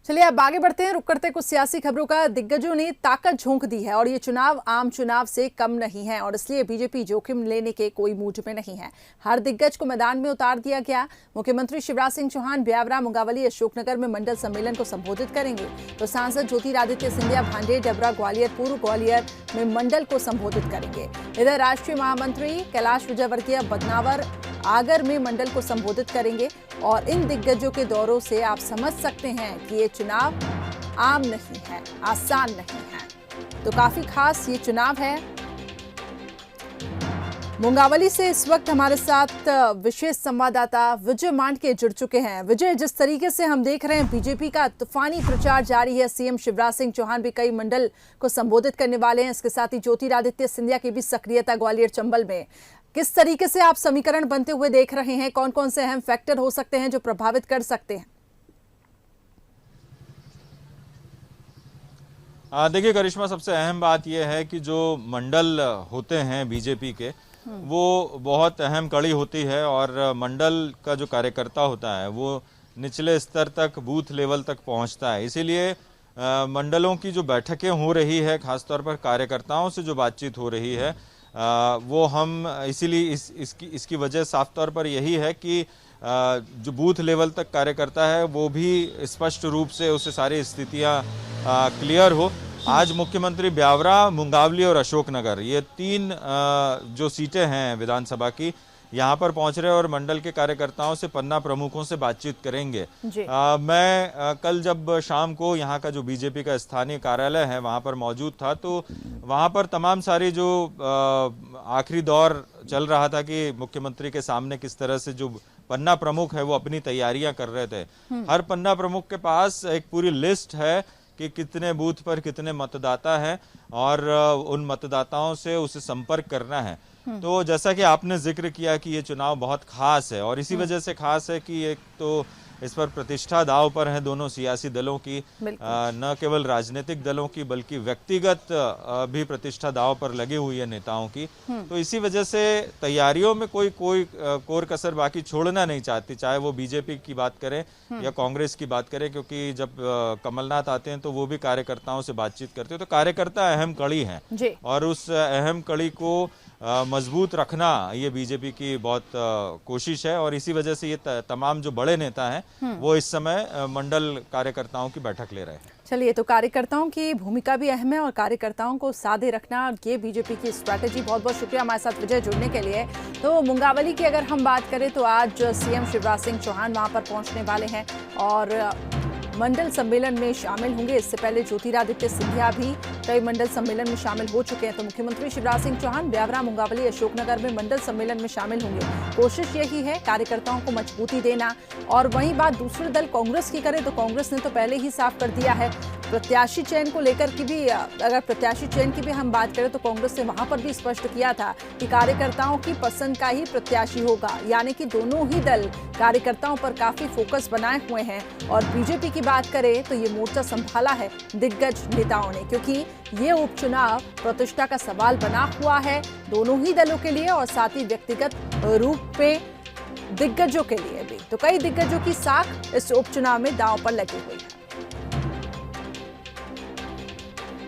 चलिए अब आगे बढ़ते हैं। रुक करते कुछ सियासी खबरों का। दिग्गजों ने ताकत झोंक दी है और ये चुनाव आम चुनाव से कम नहीं है और इसलिए बीजेपी जोखिम लेने के कोई मूड में नहीं है। हर दिग्गज को मैदान में उतार दिया गया। मुख्यमंत्री शिवराज सिंह चौहान ब्यावरा, मुंगावली, अशोकनगर में मंडल सम्मेलन को संबोधित करेंगे तो सांसद ज्योतिरादित्य सिंधिया भांडेर, डबरा, ग्वालियर, पूर्व ग्वालियर में मंडल को संबोधित करेंगे। इधर राष्ट्रीय महामंत्री कैलाश विजयवर्गीय बदनावर, आगर में मंडल को संबोधित करेंगे और इन दिग्गजों के दौरों से आप समझ सकते हैं कि ये चुनाव आम नहीं है, आसान नहीं है। तो काफी खास ये चुनाव है। मुंगावली से इस वक्त हमारे साथ विशेष संवाददाता विजय मांडके जुड़ चुके हैं। विजय, जिस तरीके से हम देख रहे हैं बीजेपी का तूफानी प्रचार जारी है, सीएम शिवराज सिंह चौहान भी कई मंडल को संबोधित करने वाले हैं, इसके साथ ही ज्योतिरादित्य सिंधिया की भी सक्रियता ग्वालियर चंबल में। किस तरीके से आप समीकरण बनते हुए देख रहे हैं? कौन कौन से अहम फैक्टर हो सकते हैं जो प्रभावित कर सकते हैं? देखिए करिश्मा, सबसे अहम बात यह है कि जो मंडल होते हैं बीजेपी के, वो बहुत अहम कड़ी होती है और मंडल का जो कार्यकर्ता होता है वो निचले स्तर तक, बूथ लेवल तक पहुंचता है। इसीलिए मंडलों की जो बैठकें हो रही है, खासतौर पर कार्यकर्ताओं से जो बातचीत हो रही है, वो हम इसीलिए इसकी वजह साफ तौर पर यही है कि जो बूथ लेवल तक कार्यकर्ता है वो भी स्पष्ट रूप से उसे सारी स्थितियां क्लियर हो। आज मुख्यमंत्री ब्यावरा, मुंगावली और अशोकनगर, ये तीन जो सीटें हैं विधानसभा की, यहाँ पर पहुंच रहे और मंडल के कार्यकर्ताओं से, पन्ना प्रमुखों से बातचीत करेंगे। मैं कल जब शाम को यहाँ का जो बीजेपी का स्थानीय कार्यालय है वहाँ पर मौजूद था, तो वहाँ पर तमाम सारी जो आखिरी दौर चल रहा था कि मुख्यमंत्री के सामने किस तरह से जो पन्ना प्रमुख है वो अपनी तैयारियां कर रहे थे। हर पन्ना प्रमुख के पास एक पूरी लिस्ट है कि कितने बूथ पर कितने मतदाता हैं और उन मतदाताओं से उसे संपर्क करना है। तो जैसा कि आपने जिक्र किया कि ये चुनाव बहुत खास है और इसी वजह से खास है कि एक तो इस पर प्रतिष्ठा दांव पर है दोनों सियासी दलों की, न केवल राजनीतिक दलों की बल्कि व्यक्तिगत भी प्रतिष्ठा दांव पर लगी हुई है नेताओं की। तो इसी वजह से तैयारियों में कोई कोर कसर बाकी छोड़ना नहीं चाहती, चाहे वो बीजेपी की बात करें या कांग्रेस की बात करें, क्योंकि जब कमलनाथ आते हैं तो वो भी कार्यकर्ताओं से बातचीत करते हैं। तो कार्यकर्ता अहम कड़ी हैं और उस अहम कड़ी को मजबूत रखना ये बीजेपी की बहुत कोशिश है और इसी वजह से ये तमाम जो बड़े नेता हैं वो इस समय मंडल कार्यकर्ताओं की बैठक ले रहे हैं। चलिए, तो कार्यकर्ताओं की भूमिका भी अहम है और कार्यकर्ताओं को साधे रखना ये बीजेपी की स्ट्रैटेजी। बहुत बहुत शुक्रिया हमारे साथ विजय जुड़ने के लिए। तो मुंगावली की अगर हम बात करें तो आज सीएम शिवराज सिंह चौहान वहां पर पहुंचने वाले हैं और मंडल सम्मेलन में शामिल होंगे। इससे पहले ज्योतिरादित्य सिंधिया भी कई मंडल सम्मेलन में शामिल हो चुके हैं। तो मुख्यमंत्री शिवराज सिंह चौहान ब्यावरा, मुंगावली, अशोकनगर में मंडल सम्मेलन में शामिल होंगे। कोशिश यही है कार्यकर्ताओं को मजबूती देना। और वहीं बात दूसरे दल कांग्रेस की करें तो कांग्रेस ने तो पहले ही साफ कर दिया है प्रत्याशी चयन को लेकर की भी। अगर प्रत्याशी चयन की भी हम बात करें तो कांग्रेस ने वहां पर भी स्पष्ट किया था कि कार्यकर्ताओं की पसंद का ही प्रत्याशी होगा, यानी कि दोनों ही दल कार्यकर्ताओं पर काफी फोकस बनाए हुए हैं। और बीजेपी की बात करें तो ये मोर्चा संभाला है दिग्गज नेताओं ने, क्योंकि ये उपचुनाव प्रतिष्ठा का सवाल बना हुआ है दोनों ही दलों के लिए और साथ ही व्यक्तिगत रूप पे दिग्गजों के लिए भी। तो कई दिग्गजों की साख इस उपचुनाव में दांव पर लगी हुई है।